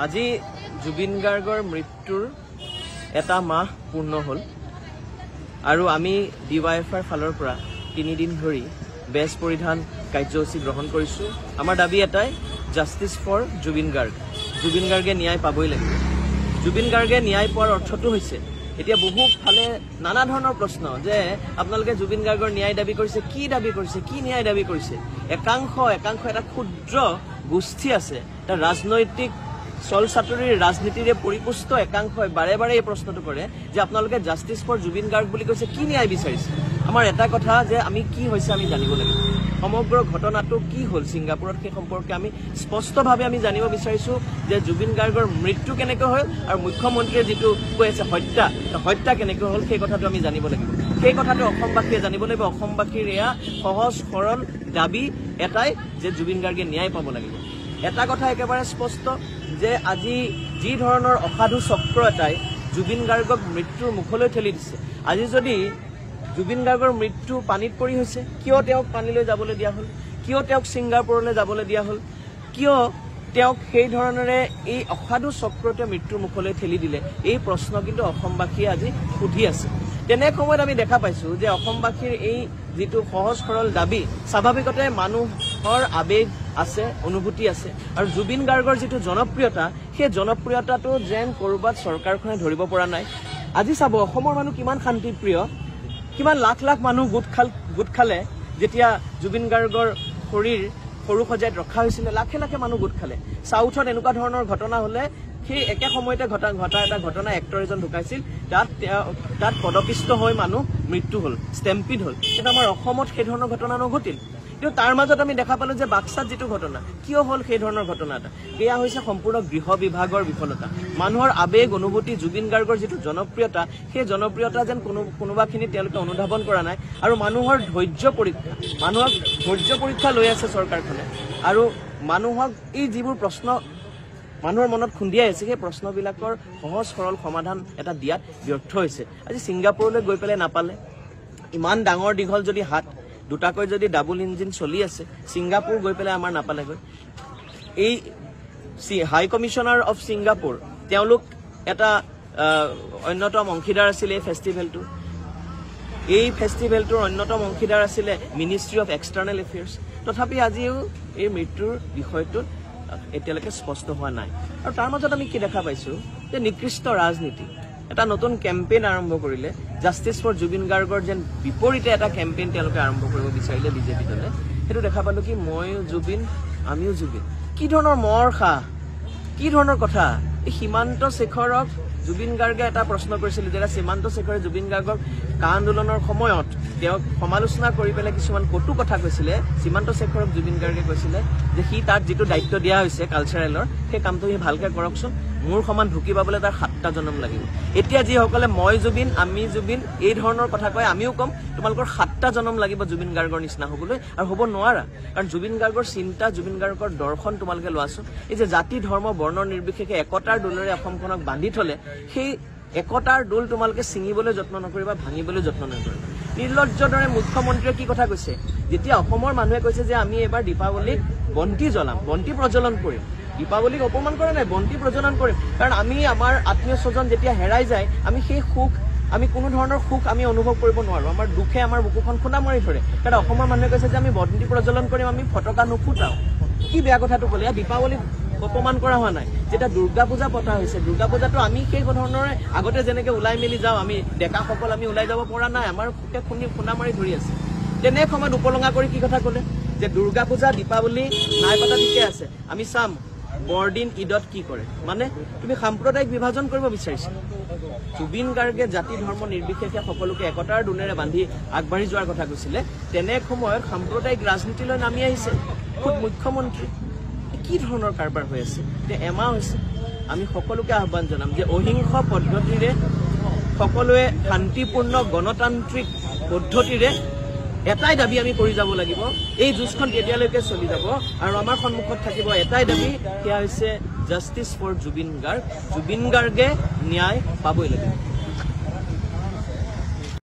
আজি জুবিন গাৰ্গৰ মৃত্যুৰ এটা মাহ পূৰ্ণ হ'ল আৰু আমি ডিৱাইএফআইৰ ফালৰ পৰা 3 দিন ধৰি বেজ পৰিধান কাৰ্যসূচী গ্ৰহণ কৰিছোঁ। আমাৰ দাবী এটাই, জাষ্টিছ ফৰ জুবিন গাৰ্গ। জুবিন গাৰ্গে ন্যায় পাবই লাগিব। জুবিন গাৰ্গে ন্যায় পোৱাৰ অৰ্থটো হৈছে, এতিয়া বহু ফালে নানা ধৰণৰ প্ৰশ্ন যে আপোনালোকে জুবিন গাৰ্গৰ ন্যায় দাবী কৰিছে, কি দাবী কৰিছে, কি ন্যায় দাবী কৰিছে। একাংশ এটা ক্ষুদ্ৰ গোষ্ঠী আছে, এটা ৰাজনৈতিক চল চাতুৰীৰ ৰাজনীতিৰে পৰিপুষ্ট একাংশই বাৰে বাৰে এই প্ৰশ্নটো কৰে যে আপোনালোকে জাষ্টিছ ফৰ জুবিন গাৰ্গ বুলি কৈছে, কি ন্যায় বিচাৰিছে। আমাৰ এটা কথা যে আমি কি হৈছে আমি জানিব লাগিব। সমগ্ৰ ঘটনাটো কি হ'ল ছিংগাপুৰত সেই সম্পৰ্কে আমি স্পষ্টভাৱে আমি জানিব বিচাৰিছোঁ যে জুবিন গাৰ্গৰ মৃত্যু কেনেকৈ হ'ল আৰু মুখ্যমন্ত্ৰীয়ে যিটো কৈ আছে হত্যা কেনেকৈ হ'ল সেই কথাটো আমি জানিব লাগিব। সেই কথাটো অসমবাসীয়ে জানিব লাগিব। অসমবাসীৰ এয়া সহজ সৰল দাবী এটাই যে জুবিন গাৰ্গে ন্যায় পাব লাগিব। এটা কথা একেবাৰে স্পষ্ট যে আজি যি ধৰণৰ অসাধু চক্ৰ এটাই জুবিন গাৰ্গক মৃত্যুৰ মুখলৈ ঠেলি দিছে। আজি যদি জুবিন গাৰ্গৰ মৃত্যু পানীত পৰি হৈছে, কিয় তেওঁক পানীলৈ যাবলৈ দিয়া হ'ল, কিয় তেওঁক ছিংগাপুৰলৈ যাবলৈ দিয়া হ'ল, কিয় তেওঁক সেই ধৰণেৰে এই অসাধু চক্ৰটোৱে মৃত্যুৰ মুখলৈ ঠেলি দিলে, এই প্ৰশ্ন কিন্তু অসমবাসীয়ে আজি সুধি আছে। তেনে সময়ত আমি দেখা পাইছোঁ যে অসমবাসীৰ এই যিটো সহজ সৰল দাবী, স্বাভাৱিকতে মানুহৰ আৱেগ আছে, অনুভূতি আছে আৰু জুবিন গাৰ্গৰ যিটো জনপ্ৰিয়তা, সেই জনপ্ৰিয়তাটো যেন ক'ৰবাত চৰকাৰখনে ধৰিব পৰা নাই। আজি চাব অসমৰ মানুহ কিমান শান্তিপ্ৰিয়, কিমান লাখ লাখ মানুহ গোট খালে যেতিয়া জুবিন গাৰ্গৰ শৰীৰ সৰু সজাইত ৰখা হৈছিলে, লাখে লাখে মানুহ গোট খালে। চাউথত এনেকুৱা ধৰণৰ ঘটনা হ'লে সেই একে সময়তে ঘটা এটা ঘটনা, এক্টৰ এজন ঢুকাইছিল, তাত পদপিষ্ট হৈ মানুহ মৃত্যু হ'ল, ষ্টেম্পিড হ'ল। কিন্তু আমাৰ অসমত সেই ধৰণৰ ঘটনা নঘটিল। কিন্তু তাৰ মাজত আমি দেখা পালোঁ যে বাক্সাত যিটো ঘটনা, কিয় হ'ল সেই ধৰণৰ ঘটনা এটা, সেয়া হৈছে সম্পূৰ্ণ গৃহ বিভাগৰ বিফলতা। মানুহৰ আৱেগ অনুভূতি, জুবিন গাৰ্গৰ যিটো জনপ্ৰিয়তা, সেই জনপ্ৰিয়তা যেন কোনোবাখিনি তেওঁলোকে অনুধাৱন কৰা নাই। আৰু মানুহৰ ধৈৰ্য পৰীক্ষা লৈ আছে চৰকাৰখনে আৰু মানুহক এই যিবোৰ প্ৰশ্ন মানুহৰ মনত খুন্দিয়াই আছে, সেই প্ৰশ্নবিলাকৰ সহজ সৰল সমাধান এটা দিয়াত ব্যৰ্থ হৈছে। আজি ছিংগাপুৰলৈ গৈ পেলাই নাপালে। ইমান ডাঙৰ দীঘল যদি হাত, দুটাকৈ যদি ডাবল ইঞ্জিন চলি আছে, ছিংগাপুৰ গৈ পেলাই আমাৰ নাপালেগৈ। এই হাই কমিশ্যনাৰ অফ ছিংগাপুৰ, তেওঁলোক এটা অন্যতম অংশীদাৰ আছিলে এই ফেষ্টিভেলটোৰ। এই ফেষ্টিভেলটোৰ অন্যতম অংশীদাৰ আছিলে মিনিষ্ট্ৰী অফ এক্সটাৰ্নেল এফেয়াৰ্ছ। তথাপি আজিও এই মৃত্যুৰ বিষয়টোত এতিয়ালৈকে স্পষ্ট হোৱা নাই। আৰু তাৰ মাজত আমি কি দেখা পাইছোঁ যে নিকৃষ্ট ৰাজনীতি, এটা নতুন কেম্পেইন আৰম্ভ কৰিলে। জাষ্টিছ ফৰ জুবিন গাৰ্গৰ যেন বিপৰীতে এটা কেম্পেইন তেওঁলোকে আৰম্ভ কৰিব বিচাৰিলে বিজেপি দলে। সেইটো দেখা পালোঁ কি ময়ো জুবিন, আমিও জুবিন। কি ধৰণৰ মৰ্ষা, কি ধৰণৰ কথা। এই সীমান্ত শেখৰক জুবিন গাৰ্গে এটা প্ৰশ্ন কৰিছিল, যেতিয়া সীমান্ত শেখৰে জুবিন গাৰ্গক কা আন্দোলনৰ সময়ত তেওঁক সমালোচনা কৰি পেলাই কিছুমান কটু কথা কৈছিলে। সীমান্ত শেখৰক জুবিন গাৰ্গে কৈছিলে যে সি তাত যিটো দায়িত্ব দিয়া হৈছে কালচাৰেলৰ, সেই কামটো সি ভালকৈ কৰকচোন, মোৰ সমান ঢুকি পাবলৈ তাৰ 7টা জনম লাগিব। এতিয়া যিসকলে মই জুবিন, আমি জুবিন এই ধৰণৰ কথা কয়, আমিও ক'ম তোমালোকৰ 7টা জনম লাগিব জুবিন গাৰ্গৰ নিচিনা হ'বলৈ, আৰু হ'ব নোৱাৰা। কাৰণ জুবিন গাৰ্গৰ চিন্তা, জুবিন গাৰ্গৰ দৰ্শন তোমালোকে লোৱাচোন। এই যে জাতি ধৰ্ম বৰ্ণ নিৰ্বিশেষে একতাৰ দোলেৰে অসমখনক বান্ধি থ'লে, সেই একতাৰ দোল তোমালোকে ছিঙিবলৈ যত্ন নকৰিবা, ভাঙিবলৈ যত্ন নকৰিবা। নিৰ্লজ্জৰ দৰে মুখ্যমন্ত্ৰীয়ে কি কথা কৈছে, যেতিয়া অসমৰ মানুহে কৈছে যে আমি এবাৰ দীপাৱলীত বন্তি জ্বলাম, বন্তি প্ৰজ্বলন কৰিম, দীপাৱলীক অপমান কৰা নাই, বন্তি প্ৰজ্বলন কৰিম। কাৰণ আমি আমাৰ আত্মীয় স্বজন যেতিয়া হেৰাই যায়, আমি সেই সুখ, আমি কোনো ধৰণৰ সুখ আমি অনুভৱ কৰিব নোৱাৰোঁ। আমাৰ দুখে আমাৰ বুকুখন খুন্দা মাৰি ধৰে। কাৰণ অসমৰ মানুহে কৈছে যে আমি বন্তি প্ৰজ্বলন কৰিম, আমি ফটকা নুফুটাওঁ। কি বেয়া কথাটো ক'লে, দীপাৱলীক অপমান কৰা হোৱা নাই। যেতিয়া দুৰ্গা পূজা পতা হৈছে, দুৰ্গা পূজাটো আমি সেই ধৰণৰে আগতে যেনেকৈ ওলাই মেলি যাওঁ, আমি ডেকাসকল আমি ওলাই যাব পৰা নাই, আমাৰ সুখে খুন্দা মাৰি ধৰি আছে। তেনে সময়ত উপলঙা কৰি কি কথা ক'লে যে দুৰ্গা পূজা দীপাৱলী নাই পতা, ঠিকে আছে, আমি চাম বৰদিন ঈদত কি কৰে। মানে তুমি সাম্প্ৰদায়িক বিভাজন কৰিব বিচাৰিছা। জুবিন গাৰ্গে জাতি ধৰ্ম নিৰ্বিশেষে সকলোকে একতাৰ দোলেৰে বান্ধি আগবাঢ়ি যোৱাৰ কথা কৈছিলে। তেনে সময়ত সাম্প্ৰদায়িক ৰাজনীতিলৈ নামি আহিছে খুদ মুখ্যমন্ত্ৰী। কি ধৰণৰ কাৰবাৰ হৈ আছে। এতিয়া এমাহ হৈছে, আমি সকলোকে আহ্বান জনাম যে অহিংস পদ্ধতিৰে, সকলোৱে শান্তিপূৰ্ণ গণতান্ত্ৰিক পদ্ধতিৰে এটাই দাবী আমি কৰি যাব লাগিব। এই যুঁজখন তেতিয়ালৈকে চলি যাব আৰু আমাৰ সন্মুখত থাকিব এটাই দাবী, সেয়া হৈছে জাষ্টিছ ফৰ জুবিন গাৰ্গ। জুবিন গাৰ্গে ন্যায় পাবই লাগিব।